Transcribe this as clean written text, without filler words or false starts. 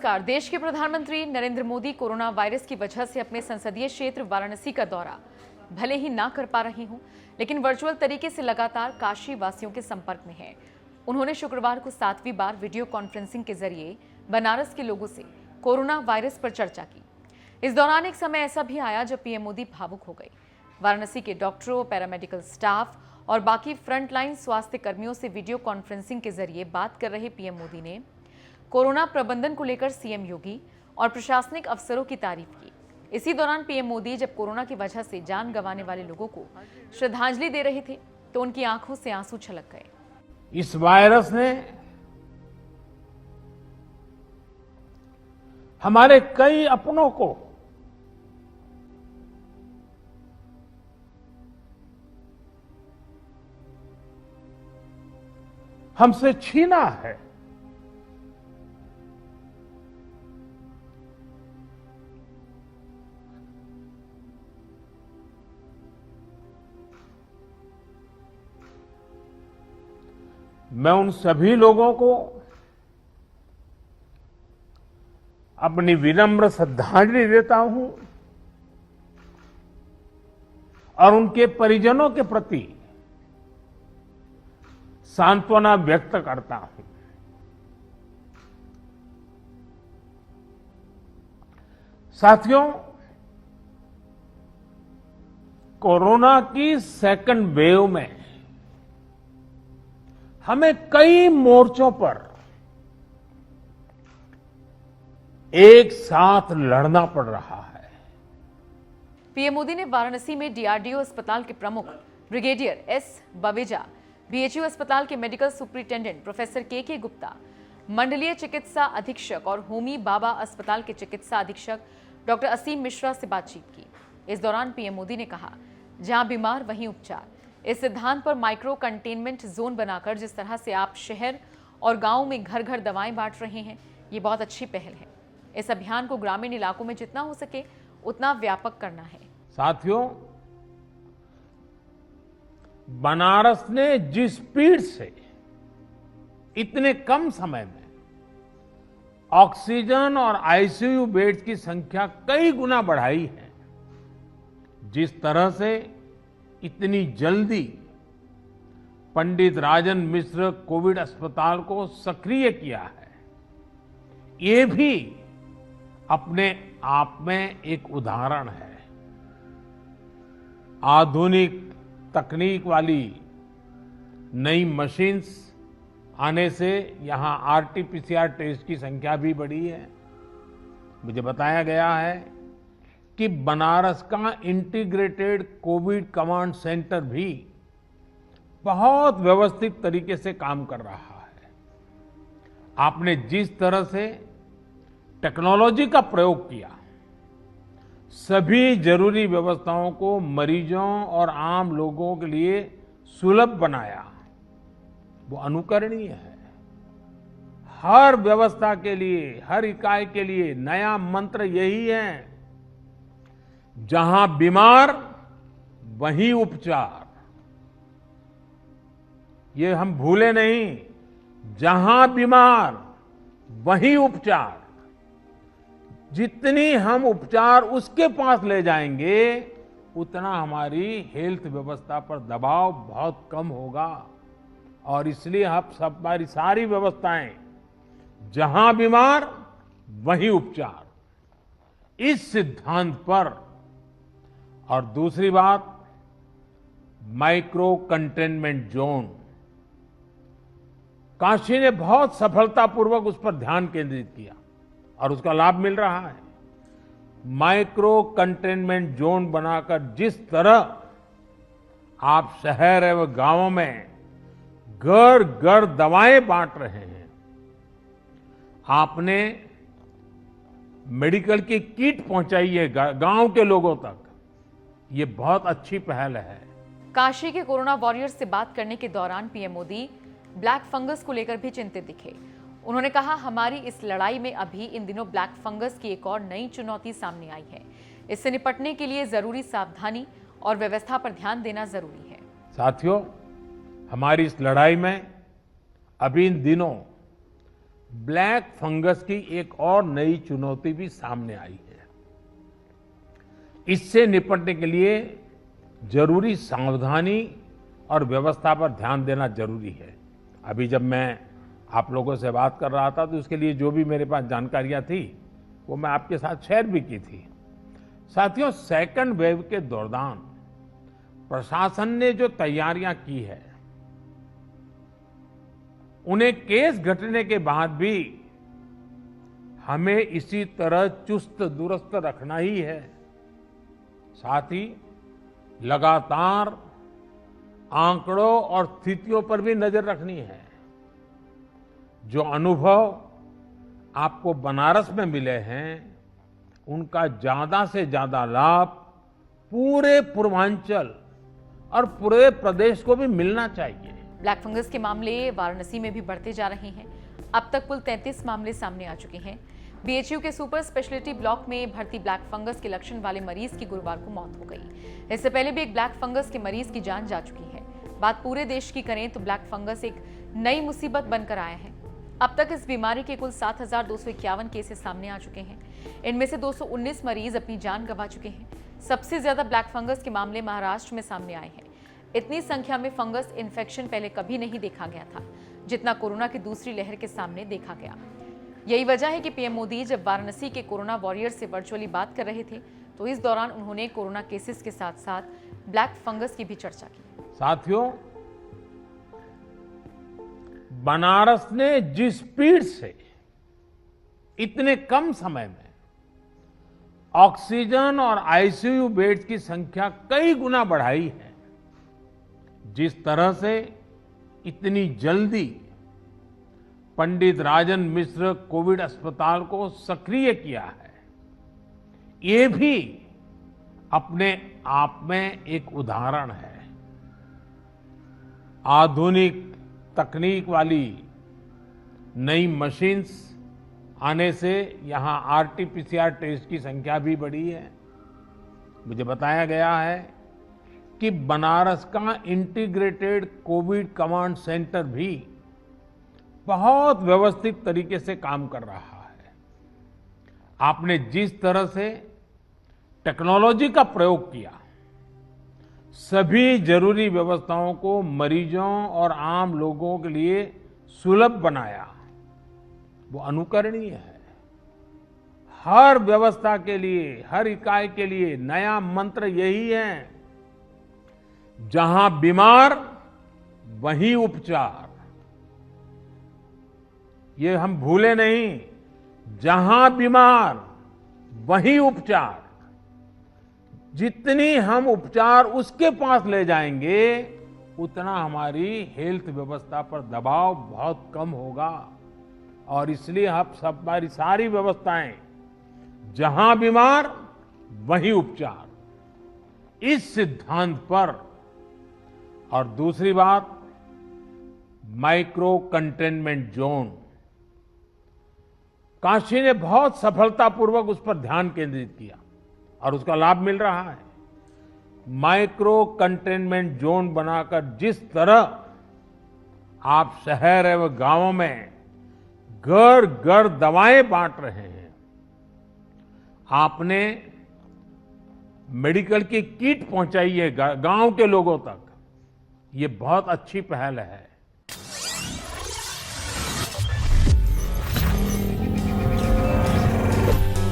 नमस्कार। देश के प्रधानमंत्री नरेंद्र मोदी कोरोना वायरस की वजह से अपने संसदीय क्षेत्र वाराणसी का दौरा भले ही ना कर पा रहे हों, लेकिन वर्चुअल तरीके से लगातार काशी वासियों के संपर्क में हैं। उन्होंने शुक्रवार को 7वीं बार वीडियो कॉन्फ्रेंसिंग के जरिए बनारस के लोगों से कोरोना वायरस पर चर्चा की। इस दौरान एक समय ऐसा भी आया जब पीएम मोदी भावुक हो गए। वाराणसी के डॉक्टरों, पैरामेडिकल स्टाफ और बाकी फ्रंटलाइन स्वास्थ्य कर्मियों से वीडियो कॉन्फ्रेंसिंग के जरिए बात कर रहे पीएम मोदी ने कोरोना प्रबंधन को लेकर सीएम योगी और प्रशासनिक अफसरों की तारीफ की। इसी दौरान पीएम मोदी जब कोरोना की वजह से जान गंवाने वाले लोगों को श्रद्धांजलि दे रहे थे तो उनकी आंखों से आंसू छलक गए। इस वायरस ने हमारे कई अपनों को हमसे छीना है। मैं उन सभी लोगों को अपनी विनम्र श्रद्धांजलि देता हूं और उनके परिजनों के प्रति सांत्वना व्यक्त करता हूं। साथियों, कोरोना की सेकंड वेव में हमें कई मोर्चों पर एक साथ लड़ना पड़ रहा है। पीएम मोदी ने वाराणसी में डीआरडीओ अस्पताल के प्रमुख ब्रिगेडियर एस बवेजा, बीएचयू अस्पताल के मेडिकल सुपरिटेंडेंट प्रोफेसर के गुप्ता, मंडलीय चिकित्सा अधीक्षक और होमी बाबा अस्पताल के चिकित्सा अधीक्षक डॉक्टर असीम मिश्रा से बातचीत की। इस दौरान पीएम मोदी ने कहा, जहां बीमार वहीं उपचार। इस सिद्धांत पर माइक्रो कंटेनमेंट जोन बनाकर जिस तरह से आप शहर और गांव में घर घर दवाएं बांट रहे हैं, ये बहुत अच्छी पहल है। इस अभियान को ग्रामीण इलाकों में जितना हो सके उतना व्यापक करना है। साथियों, बनारस ने जिस स्पीड से इतने कम समय में ऑक्सीजन और आईसीयू बेड्स की संख्या कई गुना बढ़ाई है, जिस तरह से इतनी जल्दी पंडित राजन मिश्र कोविड अस्पताल को सक्रिय किया है, ये भी अपने आप में एक उदाहरण है। आधुनिक तकनीक वाली नई मशीन्स आने से यहां आरटीपीसीआर टेस्ट की संख्या भी बढ़ी है। मुझे बताया गया है कि बनारस का इंटीग्रेटेड कोविड कमांड सेंटर भी बहुत व्यवस्थित तरीके से काम कर रहा है। आपने जिस तरह से टेक्नोलॉजी का प्रयोग किया, सभी जरूरी व्यवस्थाओं को मरीजों और आम लोगों के लिए सुलभ बनाया, वो अनुकरणीय है। हर व्यवस्था के लिए, हर इकाई के लिए नया मंत्र यही है, जहां बीमार वहीं उपचार। ये हम भूले नहीं, जहां बीमार वहीं उपचार। जितनी हम उपचार उसके पास ले जाएंगे, उतना हमारी हेल्थ व्यवस्था पर दबाव बहुत कम होगा। और इसलिए अब सब हमारी सारी व्यवस्थाएं, जहां बीमार वहीं उपचार, इस सिद्धांत पर। और दूसरी बात, माइक्रो कंटेनमेंट जोन, काशी ने बहुत सफलतापूर्वक उस पर ध्यान केंद्रित किया और उसका लाभ मिल रहा है। माइक्रो कंटेनमेंट जोन बनाकर जिस तरह आप शहर एवं गांवों में घर घर दवाएं बांट रहे हैं, आपने मेडिकल की किट पहुंचाई है गांव के लोगों तक, ये बहुत अच्छी पहल है। काशी के कोरोना वॉरियर्स से बात करने के दौरान पीएम मोदी ब्लैक फंगस को लेकर भी चिंतित दिखे। उन्होंने कहा, हमारी इस लड़ाई में अभी इन दिनों ब्लैक फंगस की एक और नई चुनौती सामने आई है। इससे निपटने के लिए जरूरी सावधानी और व्यवस्था पर ध्यान देना जरूरी है। साथियों, हमारी इस लड़ाई में अभी इन दिनों ब्लैक फंगस की एक और नई चुनौती भी सामने आई है। इससे निपटने के लिए जरूरी सावधानी और व्यवस्था पर ध्यान देना जरूरी है। अभी जब मैं आप लोगों से बात कर रहा था तो उसके लिए जो भी मेरे पास जानकारियां थी वो मैं आपके साथ शेयर भी की थी। साथियों, सेकंड वेव के दौरान प्रशासन ने जो तैयारियां की है, उन्हें केस घटने के बाद भी हमें इसी तरह चुस्त दुरुस्त रखना ही है। साथ ही लगातार आंकड़ों और स्थितियों पर भी नजर रखनी है। जो अनुभव आपको बनारस में मिले हैं, उनका ज्यादा से ज्यादा लाभ पूरे पूर्वांचल और पूरे प्रदेश को भी मिलना चाहिए। ब्लैक फंगस के मामले वाराणसी में भी बढ़ते जा रहे हैं। अब तक कुल 33 मामले सामने आ चुके हैं। बीएचयू के सुपर स्पेशलिटी ब्लॉक में भर्ती ब्लैक फंगस के लक्षण वाले मरीज की गुरुवार को मौत हो गई। इससे पहले भी एक ब्लैक फंगस के मरीज की जान जा चुकी है। बात पूरे देश की करें तो ब्लैक फंगस एक नई मुसीबत बनकर आया है। अब तक इस बीमारी के कुल 7,251 केसेस सामने आ चुके हैं। इनमें से 219 मरीज अपनी जान गंवा चुके हैं। सबसे ज्यादा ब्लैक फंगस के मामले महाराष्ट्र में सामने आए हैं। इतनी संख्या में फंगस इन्फेक्शन पहले कभी नहीं देखा गया था, जितना कोरोना की दूसरी लहर के सामने देखा गया। यही वजह है कि पीएम मोदी जब वाराणसी के कोरोना वॉरियर्स से वर्चुअली बात कर रहे थे तो इस दौरान उन्होंने कोरोना केसेस के साथ साथ ब्लैक फंगस की भी चर्चा की। साथियों, बनारस ने जिस स्पीड से इतने कम समय में ऑक्सीजन और आईसीयू बेड्स की संख्या कई गुना बढ़ाई है, जिस तरह से इतनी जल्दी पंडित राजन मिश्र कोविड अस्पताल को सक्रिय किया है, ये भी अपने आप में एक उदाहरण है। आधुनिक तकनीक वाली नई मशीन्स आने से यहां आरटीपीसीआर टेस्ट की संख्या भी बढ़ी है। मुझे बताया गया है कि बनारस का इंटीग्रेटेड कोविड कमांड सेंटर भी बहुत व्यवस्थित तरीके से काम कर रहा है। आपने जिस तरह से टेक्नोलॉजी का प्रयोग किया, सभी जरूरी व्यवस्थाओं को मरीजों और आम लोगों के लिए सुलभ बनाया, वो अनुकरणीय है। हर व्यवस्था के लिए, हर इकाई के लिए नया मंत्र यही है, जहां बीमार वहीं उपचार। ये हम भूले नहीं, जहां बीमार वहीं उपचार। जितनी हम उपचार उसके पास ले जाएंगे, उतना हमारी हेल्थ व्यवस्था पर दबाव बहुत कम होगा। और इसलिए हमारी सारी व्यवस्थाएं, जहां बीमार वहीं उपचार, इस सिद्धांत पर। और दूसरी बात, माइक्रो कंटेनमेंट जोन, काशी ने बहुत सफलतापूर्वक उस पर ध्यान केंद्रित किया और उसका लाभ मिल रहा है। माइक्रो कंटेनमेंट जोन बनाकर जिस तरह आप शहर एवं गांवों में घर घर दवाएं बांट रहे हैं, आपने मेडिकल की किट पहुंचाई है गांव के लोगों तक, ये बहुत अच्छी पहल है।